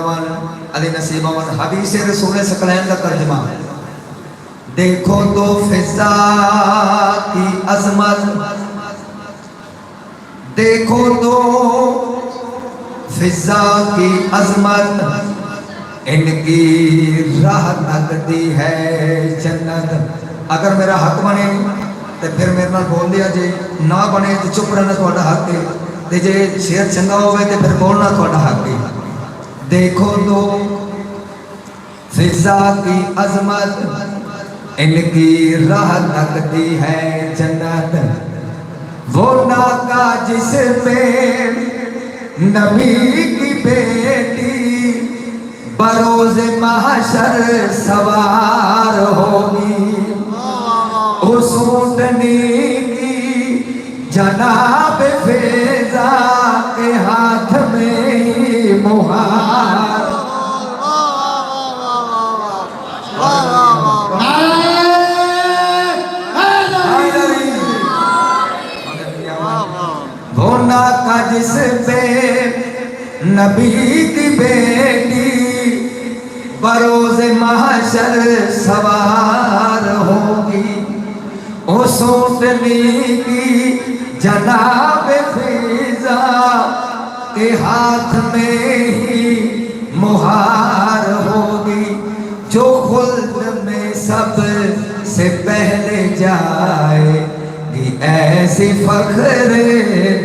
दुनियावान अली नसीबावन हदीस रसूल सकलैन का तर्जुमा। देखो तो फिजा की अजमत, देखो तो फिजा की अजमत, इनकी राह तकती है जन्नत। अगर मेरा हक बने तो फिर मेरे नाल बोल दिया जे, ना बने तो चुप रहना थोड़ा हक है, ते जे शेर चंगा होवे तो फिर बोलना थोड़ा हक है। देखो तो फिजा की अजमत, इनकी राह तकती है जन्नत। वो नाका जिसमें नबी की बेटी बरोज महशर सवार होगी, उस ऊँटनी की जनाब फिजा के हाथ में ही मुहार। होना का जिस पे नबी की बेटी बरोज महशर सवार होगी, उस ऊँटनी की जनाब फिजा के हाथ में ही मुहार होगी। जो खुल्द में सब से पहले जाएगी, ऐसी फख्र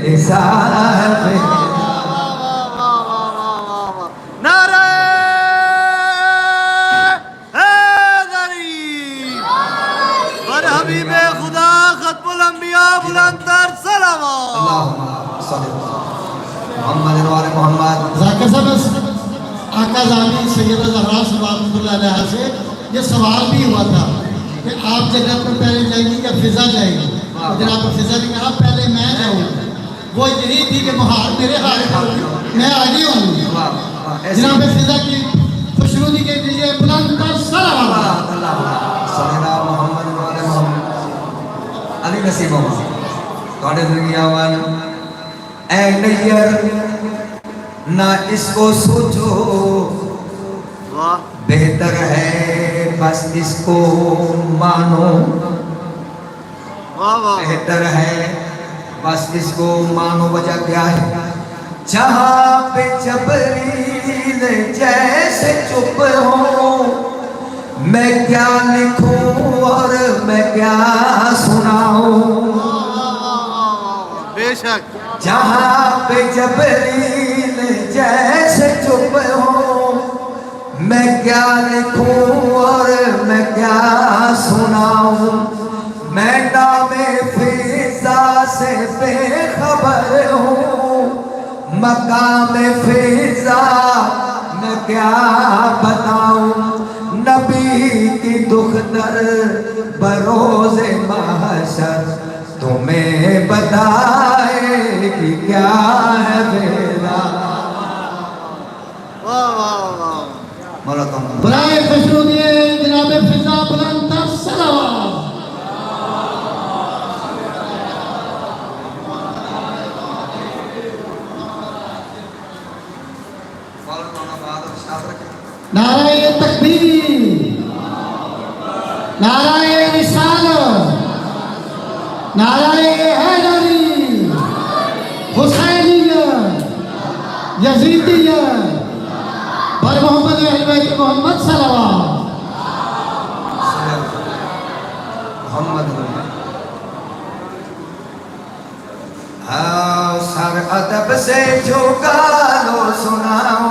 निसार। आका ज़ानी सैयदा ज़हरा सल्लल्लाहु अलैहा से ये सवाल भी हुआ था कि आप जन्नत में पहले जाएंगी या फिजा जाएगी। जनाब फिजा ने कहा पहले मैं जाऊँगी। वो यही थी कि मुहार मेरे हाथ में, मैं आगे होंगी। जनाब फिजा की खुशनुदी के लिए बुलंद कर सलावत अली नसीबावन थोड़े दुनियावान ऐ नैयर ना इसको सोचो, बेहतर है बस इसको मानो। बेहतर है बस इसको मानो। वजह क्या है? जहाँ पे जबरील जैसे चुप हो, मैं क्या लिखूं और मैं क्या सुनाऊं। बेशक जहाँ पे जबरील जैसे चुप हो, मैं क्या लिखूं और मैं क्या सुनाऊं। मैं नामे फिजा से बेखबर हूँ, मकाम फिजा मैं क्या बताऊं। नबी की दुख दर बरोज महशर तुम्हें बताए कि क्या है मेरा। बुलाए खुशनुदी जनाब फिजा बुलंद तर सलावत। नाराए तकबीर, नाराए रिसालत, नाराए हैदरी, हुसैनियत, यजीदियत, पर मोहम्मद अहले मोहम्मद सल्लल्लाहु आओ सर अदब से झुका लो सुनाओ,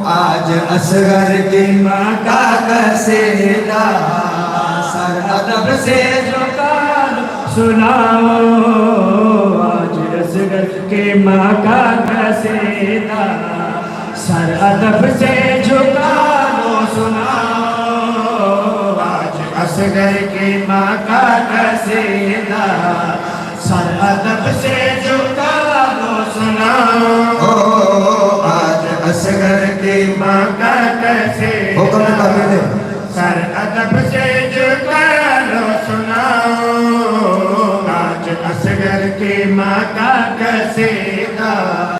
आज असगर की माँ का कसीदा। सर अदब से झुका लो सुनाओ, आज असगर की माँ का कसीदा। सर अदब से झुका लो सुनाओ, आज असगर की माँ का कसीदा। सर अदब से झुका लो सुनाओ, आज असगर की माँ का कसीदा। हुक्म कर दे। सर अदब से